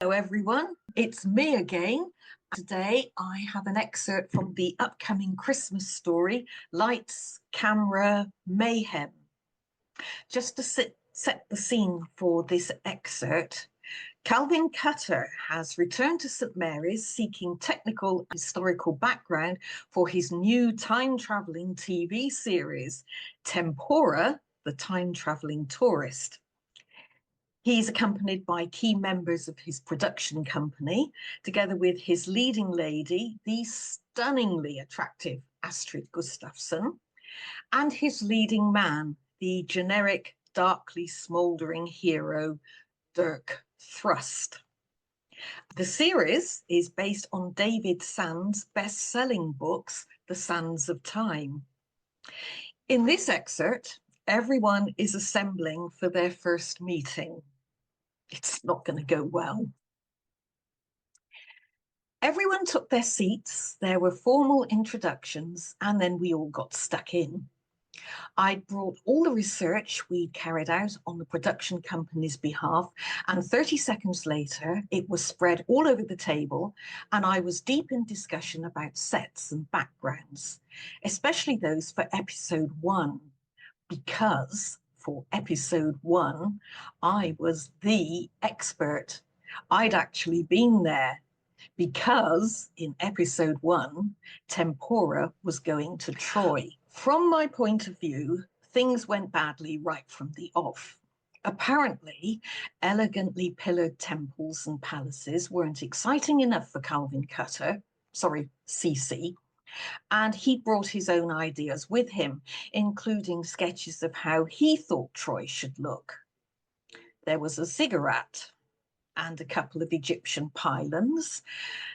Hello everyone, it's me again. Today I have an excerpt from the upcoming Christmas story, Lights, Camera, Mayhem. Just to set the scene for this excerpt, Calvin Cutter has returned to St Mary's seeking technical and historical background for his new time-travelling TV series, Tempora, the Time-Travelling Tourist. He's accompanied by key members of his production company, together with his leading lady, the stunningly attractive Astrid Gustafsson, and his leading man, the generic, darkly smouldering hero, Dirk Thrust. The series is based on David Sand's best-selling books, The Sands of Time. In this excerpt, everyone is assembling for their first meeting. It's not going to go well. Everyone took their seats, there were formal introductions, and then we all got stuck in. I'd brought all the research we'd carried out on the production company's behalf, and 30 seconds later, it was spread all over the table, and I was deep in discussion about sets and backgrounds, especially those for episode 1, because for episode 1, I was the expert. I'd actually been there because in episode 1, Tempora was going to Troy. From my point of view, things went badly right from the off. Apparently, elegantly pillared temples and palaces weren't exciting enough for Calvin Cutter, CC, and he'd brought his own ideas with him, including sketches of how he thought Troy should look. There was a ziggurat and a couple of Egyptian pylons,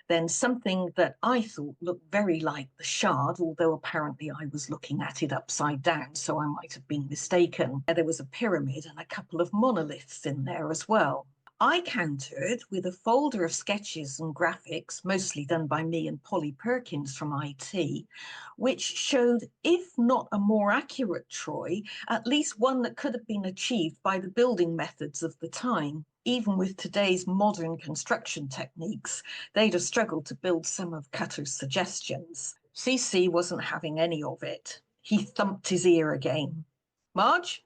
then something that I thought looked very like the Shard, although apparently I was looking at it upside down, so I might have been mistaken. There was a pyramid and a couple of monoliths in there as well. I countered with a folder of sketches and graphics, mostly done by me and Polly Perkins from IT, which showed, if not a more accurate Troy, at least one that could have been achieved by the building methods of the time. Even with today's modern construction techniques, they'd have struggled to build some of Cutter's suggestions. CC wasn't having any of it. He thumped his ear again. Marge?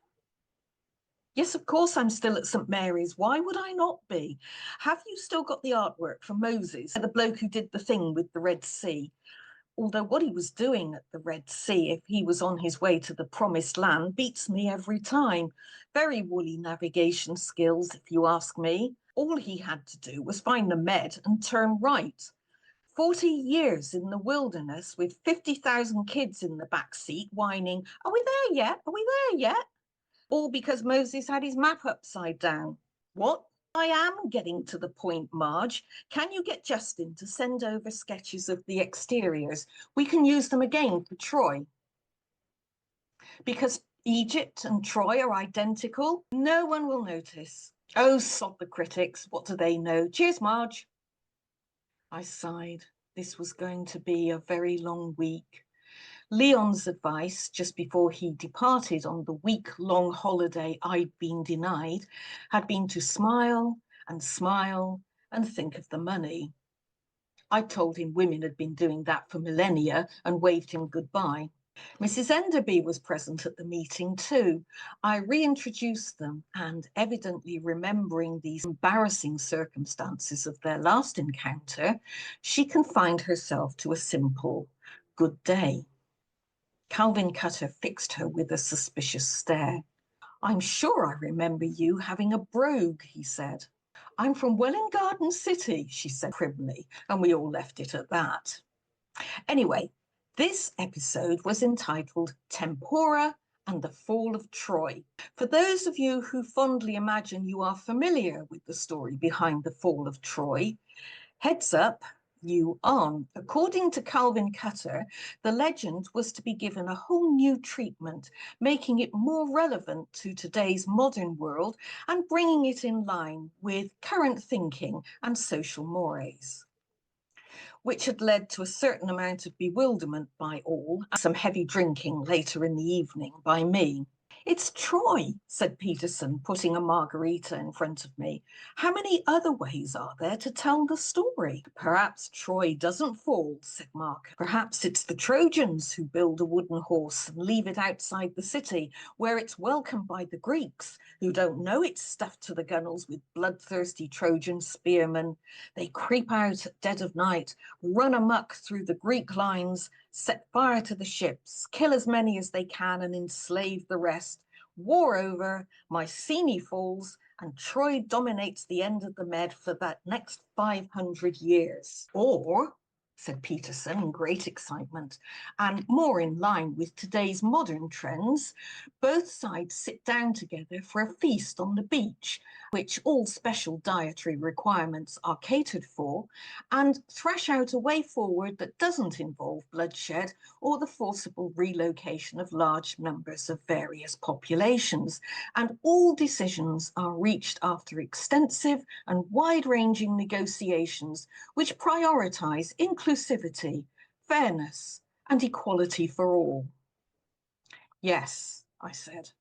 Yes, of course I'm still at St Mary's. Why would I not be? Have you still got the artwork from Moses, the bloke who did the thing with the Red Sea? Although what he was doing at the Red Sea, if he was on his way to the Promised Land, beats me every time. Very woolly navigation skills, if you ask me. All he had to do was find the Med and turn right. 40 years in the wilderness with 50,000 kids in the back seat whining, "Are we there yet? Are we there yet?" All because Moses had his map upside down. What? I am getting to the point, Marge. Can you get Justin to send over sketches of the exteriors? We can use them again for Troy. Because Egypt and Troy are identical, no one will notice. Oh, sod the critics. What do they know? Cheers, Marge. I sighed. This was going to be a very long week. Leon's advice just before he departed on the week-long holiday I'd been denied had been to smile and think of the money. I told him women had been doing that for millennia and waved him goodbye. Mrs. Enderby was present at the meeting too. I reintroduced them, and evidently remembering these embarrassing circumstances of their last encounter, she confined herself to a simple good day. Calvin Cutter fixed her with a suspicious stare. "I'm sure I remember you having a brogue," he said. "I'm from Welwyn Garden City," she said primly, and we all left it at that. Anyway, this episode was entitled Tempora and the Fall of Troy. For those of you who fondly imagine you are familiar with the story behind the fall of Troy, heads up, you aren't. According to Calvin Cutter, the legend was to be given a whole new treatment, making it more relevant to today's modern world and bringing it in line with current thinking and social mores, which had led to a certain amount of bewilderment by all and some heavy drinking later in the evening by me. It's Troy, said Peterson, putting a margarita in front of me. How many other ways are there to tell the story? Perhaps Troy doesn't fall, said Mark. Perhaps it's the Trojans who build a wooden horse and leave it outside the city, where it's welcomed by the Greeks, who don't know it's stuffed to the gunwales with bloodthirsty Trojan spearmen. They creep out at dead of night, run amok through the Greek lines, set fire to the ships, kill as many as they can, and enslave the rest. War over, Mycenae falls, and Troy dominates the end of the Med for that next 500 years. Or, said Peterson in great excitement, and more in line with today's modern trends, both sides sit down together for a feast on the beach, which all special dietary requirements are catered for, and thrash out a way forward that doesn't involve bloodshed or the forcible relocation of large numbers of various populations. And all decisions are reached after extensive and wide-ranging negotiations which prioritize inclusivity, fairness, and equality for all. Yes, I said.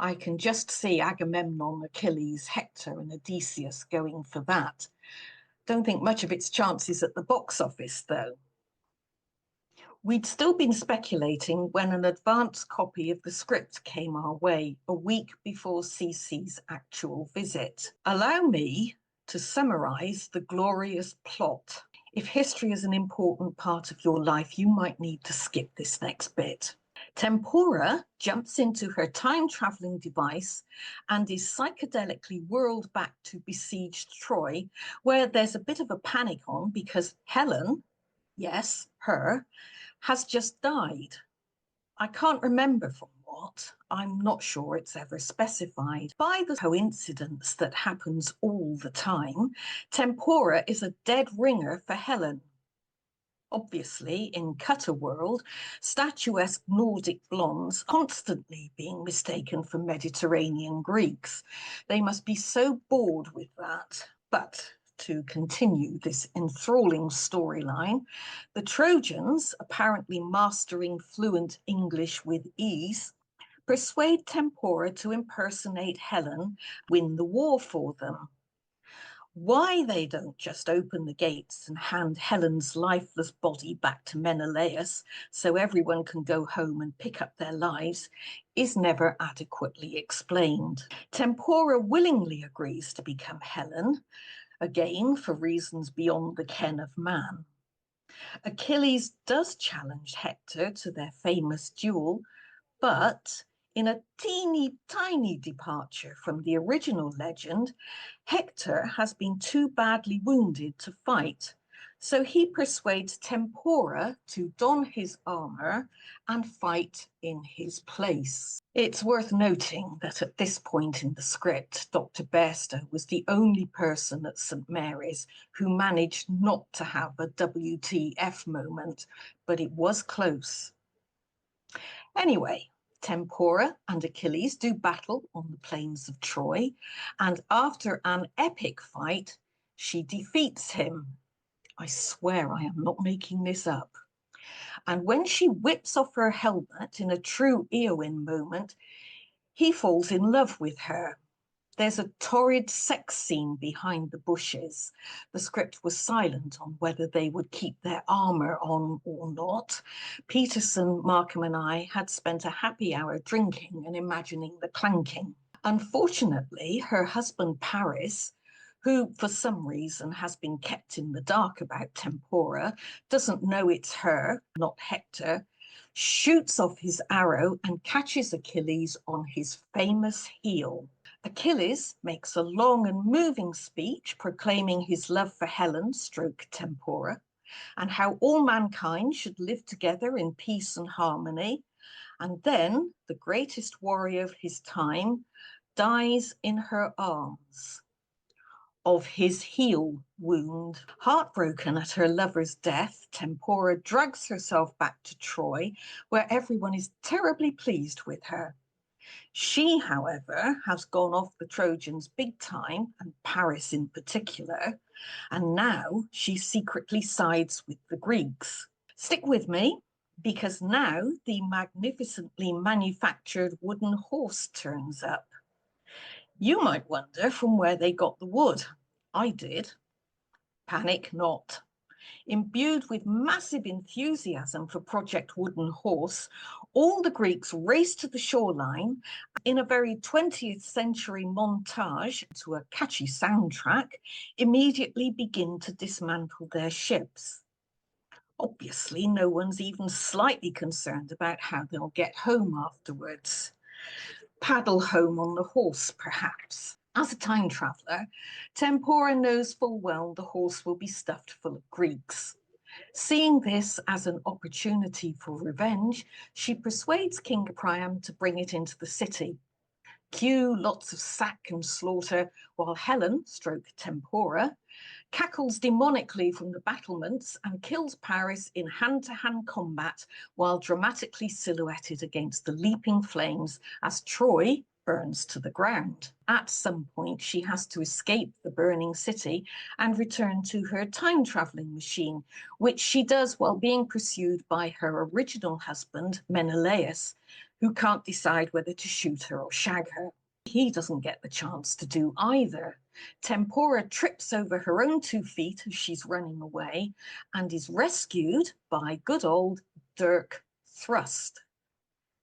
I can just see Agamemnon, Achilles, Hector, and Odysseus going for that. Don't think much of its chances at the box office, though. We'd still been speculating when an advance copy of the script came our way a week before Cece's actual visit. Allow me to summarise the glorious plot. If history is an important part of your life, you might need to skip this next bit. Tempora jumps into her time-travelling device and is psychedelically whirled back to besieged Troy, where there's a bit of a panic on because Helen, yes, her, has just died. I can't remember from what. I'm not sure it's ever specified. By the coincidence that happens all the time, Tempora is a dead ringer for Helen. Obviously, in Cutter world, statuesque Nordic blondes constantly being mistaken for Mediterranean Greeks. They must be so bored with that. But to continue this enthralling storyline, the Trojans, apparently mastering fluent English with ease, persuade Tempora to impersonate Helen, win the war for them. Why they don't just open the gates and hand Helen's lifeless body back to Menelaus so everyone can go home and pick up their lives is never adequately explained. Tempora willingly agrees to become Helen, again for reasons beyond the ken of man. Achilles does challenge Hector to their famous duel, but in a teeny tiny departure from the original legend, Hector has been too badly wounded to fight, so he persuades Tempora to don his armor and fight in his place. It's worth noting that at this point in the script, Dr. Bairstow was the only person at St. Mary's who managed not to have a WTF moment, but it was close. Anyway, Tempora and Achilles do battle on the plains of Troy, and after an epic fight, she defeats him. I swear I am not making this up. And when she whips off her helmet in a true Eowyn moment, he falls in love with her. There's a torrid sex scene behind the bushes. The script was silent on whether they would keep their armour on or not. Peterson, Markham and I had spent a happy hour drinking and imagining the clanking. Unfortunately, her husband Paris, who for some reason has been kept in the dark about Tempora, doesn't know it's her, not Hector, shoots off his arrow and catches Achilles on his famous heel. Achilles makes a long and moving speech proclaiming his love for Helen stroke Tempora and how all mankind should live together in peace and harmony. And then the greatest warrior of his time dies in her arms of his heel wound. Heartbroken at her lover's death, Tempora drags herself back to Troy, where everyone is terribly pleased with her. She, however, has gone off the Trojans big time, and Paris in particular, and now she secretly sides with the Greeks. Stick with me, because now the magnificently manufactured wooden horse turns up. You might wonder from where they got the wood. I did. Panic not. Imbued with massive enthusiasm for Project Wooden Horse, all the Greeks raced to the shoreline in a very 20th century montage to a catchy soundtrack, immediately begin to dismantle their ships. Obviously, no one's even slightly concerned about how they'll get home afterwards. Paddle home on the horse, perhaps. As a time traveller, Tempora knows full well the horse will be stuffed full of Greeks. Seeing this as an opportunity for revenge, she persuades King Priam to bring it into the city. Cue lots of sack and slaughter, while Helen, stroke Tempora, cackles demonically from the battlements and kills Paris in hand-to-hand combat while dramatically silhouetted against the leaping flames as Troy burns to the ground. At some point, she has to escape the burning city and return to her time-traveling machine, which she does while being pursued by her original husband, Menelaus, who can't decide whether to shoot her or shag her. He doesn't get the chance to do either. Tempora trips over her own 2 feet as she's running away and is rescued by good old Dirk Thrust.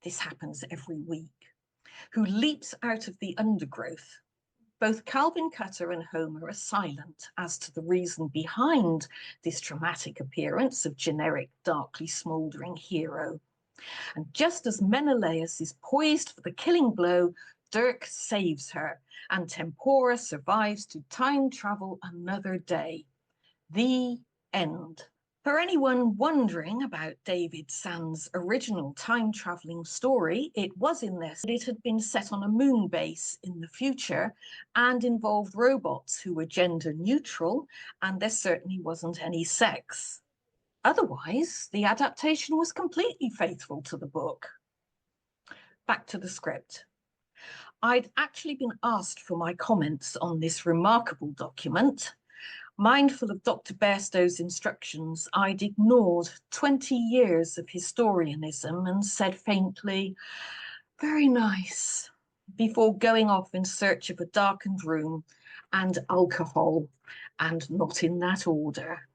This happens every week. Who leaps out of the undergrowth. Both Calvin Cutter and Homer are silent as to the reason behind this dramatic appearance of generic, darkly smouldering hero. And just as Menelaus is poised for the killing blow, Dirk saves her, and Tempora survives to time travel another day. The end. For anyone wondering about David Sand's original time-traveling story, it was in this. It had been set on a moon base in the future and involved robots who were gender neutral, and there certainly wasn't any sex. Otherwise, the adaptation was completely faithful to the book. Back to the script. I'd actually been asked for my comments on this remarkable document. Mindful of Dr. Bairstow's instructions, I'd ignored 20 years of historianism and said faintly, "Very nice," before going off in search of a darkened room and alcohol, and not in that order.